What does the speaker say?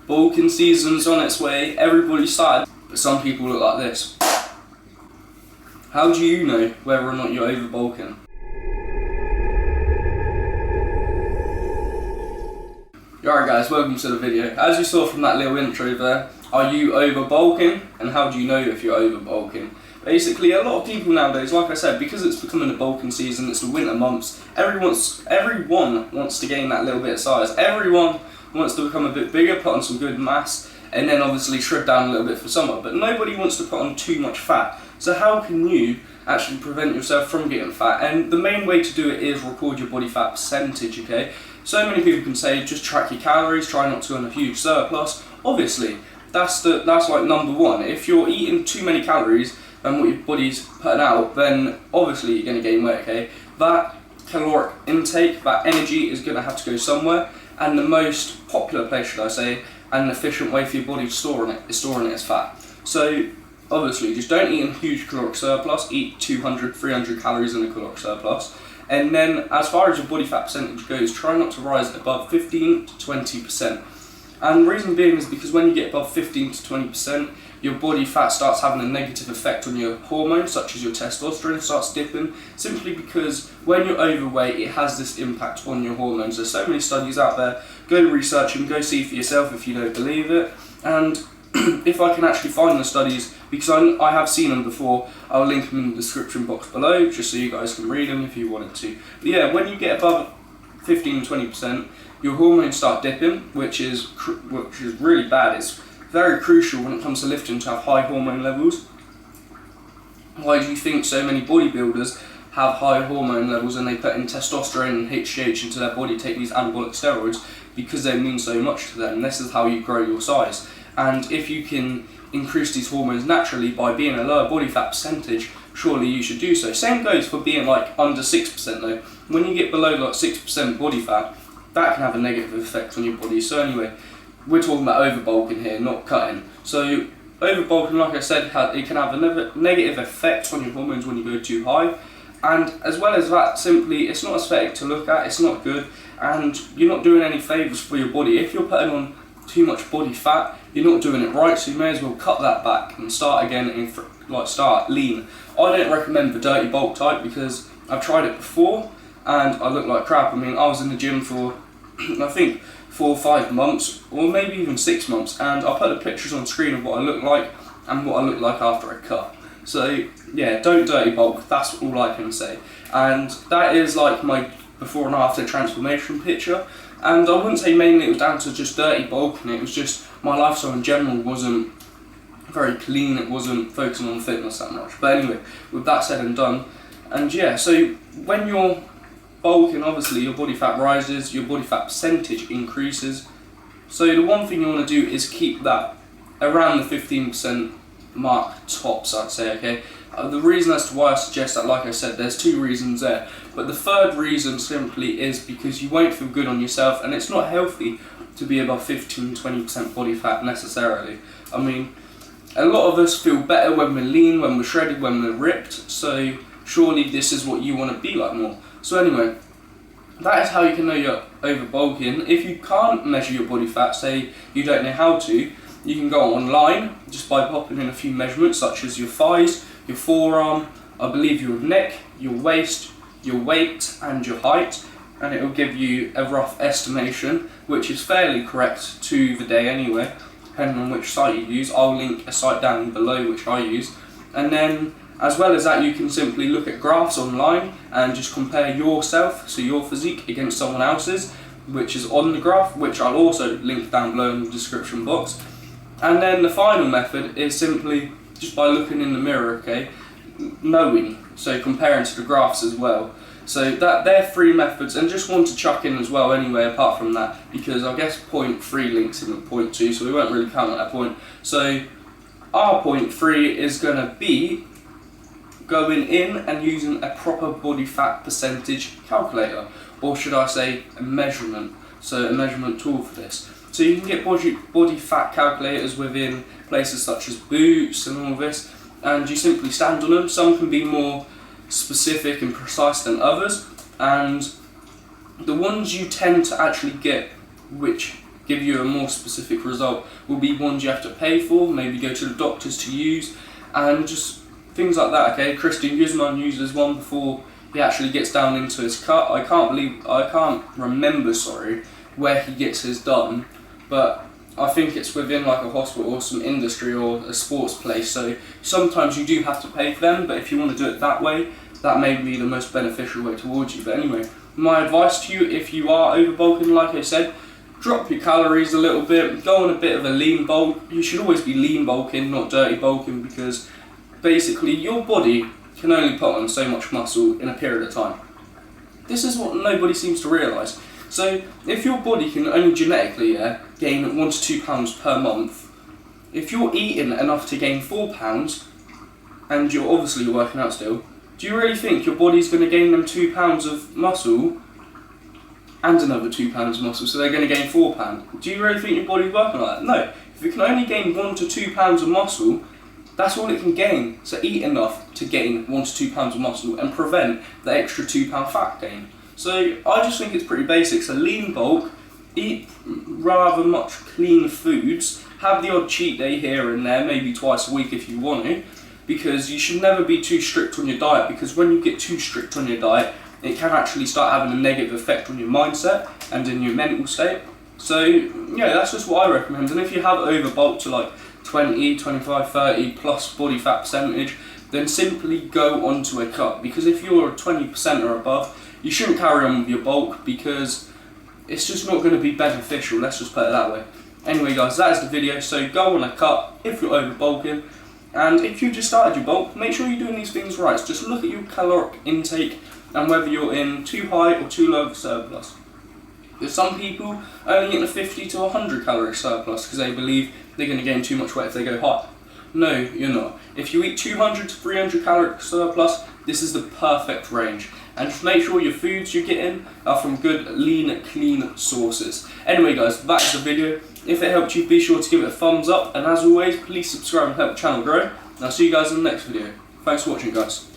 Bulking season's on its way, everybody started, but some people look like this. How do you know whether or not you're over bulking? Alright guys, welcome to the video. As you saw from that little intro there, are you over bulking? And how do you know if you're over bulking? Basically, a lot of people nowadays, like I said, because it's becoming the bulking season, it's the winter months, everyone wants to gain that little bit of size. Everyone wants to become a bit bigger, put on some good mass, and then obviously shred down a little bit for summer. But nobody wants to put on too much fat. So how can you actually prevent yourself from getting fat? And the main way to do it is record your body fat percentage, okay? So many people can say, just track your calories, try not to earn a huge surplus. Obviously, that's like number one. If you're eating too many calories than what your body's putting out, then obviously you're going to gain weight, okay? That caloric intake, that energy is going to have to go somewhere, and the most popular place, should I say, and an efficient way for your body to storing it as fat. So obviously, just don't eat a huge caloric surplus, eat 200, 300 calories in a caloric surplus. And then as far as your body fat percentage goes, try not to rise above 15 to 20%. And the reason being is because when you get above 15 to 20%, your body fat starts having a negative effect on your hormones, such as your testosterone starts dipping, simply because when you're overweight, it has this impact on your hormones. There's so many studies out there. Go research and go see for yourself if you don't believe it. And if I can actually find the studies, because I have seen them before, I'll link them in the description box below, just so you guys can read them if you wanted to. But yeah, when you get above 15 to 20%, your hormones start dipping, which is really bad. It's very crucial when it comes to lifting to have high hormone levels. Why do you think so many bodybuilders have high hormone levels and they put in testosterone and HGH into their body, take these anabolic steroids? Because they mean so much to them. This is how you grow your size. And if you can increase these hormones naturally by being a lower body fat percentage, surely you should do so. Same goes for being like under 6% though. When you get below like 6% body fat, that can have a negative effect on your body. So anyway, we're talking about over bulking here, not cutting. So over bulking, like I said, it can have a negative effect on your hormones when you go too high. And as well as that, simply, it's not aesthetic to look at, it's not good, and you're not doing any favours for your body. If you're putting on too much body fat, you're not doing it right, so you may as well cut that back and start again and start lean. I don't recommend the dirty bulk type because I've tried it before and I look like crap. I mean, I was in the gym for I think 4 or 5 months, or maybe even 6 months, and I put the pictures on screen of what I look like and what I look like after a cut. So yeah, don't dirty bulk, that's all I can say. And that is like my before and after transformation picture. And I wouldn't say mainly it was down to just dirty bulking, it was just my lifestyle in general wasn't very clean, it wasn't focusing on fitness that much. But anyway, with that said and done, and yeah, so when you're bulking, obviously your body fat rises, your body fat percentage increases. So the one thing you want to do is keep that around the 15% mark tops, I'd say, okay? The reason as to why I suggest that, like I said, there's 2 reasons there. But the third reason simply is because you won't feel good on yourself, and it's not healthy to be above 15-20% body fat necessarily. I mean, a lot of us feel better when we're lean, when we're shredded, when we're ripped, so surely this is what you want to be like more. So anyway, that is how you can know you're over bulking. If you can't measure your body fat, say you don't know how to, you can go online just by popping in a few measurements such as your thighs, your forearm, I believe your neck, your waist, your weight and your height, and it will give you a rough estimation, which is fairly correct to the day anyway, depending on which site you use. I'll link a site down below which I use. And then as well as that, you can simply look at graphs online and just compare yourself, so your physique, against someone else's, which is on the graph, which I'll also link down below in the description box. And then the final method is simply just by looking in the mirror, okay, knowing, so comparing to the graphs as well. So they're 3 methods, and just want to chuck in as well anyway apart from that, because I guess point 3 links in with point 2, so we won't really count at that point. So our point 3 is going to be going in and using a proper body fat percentage calculator, or should I say a measurement, so a measurement tool for this. So you can get body fat calculators within places such as Boots and all this, and you simply stand on them. Some can be more specific and precise than others, and the ones you tend to actually get which give you a more specific result will be ones you have to pay for, maybe go to the doctors to use, and just things like that. Okay, Christian Guzman uses one before he actually gets down into his cut. I can't remember, where he gets his done, but I think it's within like a hospital or some industry or a sports place, so sometimes you do have to pay for them, but if you want to do it that way, that may be the most beneficial way towards you. But anyway, my advice to you, if you are over bulking, like I said, drop your calories a little bit, go on a bit of a lean bulk. You should always be lean bulking, not dirty bulking, because basically your body can only put on so much muscle in a period of time. This is what nobody seems to realise. So if your body can only genetically gain 1 to 2 pounds per month, if you're eating enough to gain 4 pounds, and you're obviously working out still, do you really think your body's going to gain them 2 pounds of muscle and another 2 pounds of muscle, so they're going to gain 4 pounds? Do you really think your body's working like that? No. If it can only gain 1 to 2 pounds of muscle, that's all it can gain. So eat enough to gain 1 to 2 pounds of muscle and prevent the extra 2 pound fat gain. So I just think it's pretty basic. So lean bulk, eat rather much clean foods, have the odd cheat day here and there, maybe twice a week if you want to, because you should never be too strict on your diet, because when you get too strict on your diet, it can actually start having a negative effect on your mindset and in your mental state. So yeah, that's just what I recommend. And if you have over bulk to like 20, 25, 30 plus body fat percentage, then simply go onto a cut, because if you're 20% or above, you shouldn't carry on with your bulk, because it's just not going to be beneficial, let's just put it that way. Anyway guys, that is the video. So go on a cut if you're over bulking, and if you just started your bulk, make sure you're doing these things right. So just look at your caloric intake and whether you're in too high or too low of a surplus. There's some people only in a 50 to 100 calorie surplus because they believe they're going to gain too much weight if they go high. No, you're not. If you eat 200 to 300 calorie surplus, this is the perfect range. And just make sure your foods you're getting are from good, lean, clean sources. Anyway guys, that is the video. If it helped you, be sure to give it a thumbs up. And as always, please subscribe and help the channel grow. And I'll see you guys in the next video. Thanks for watching guys.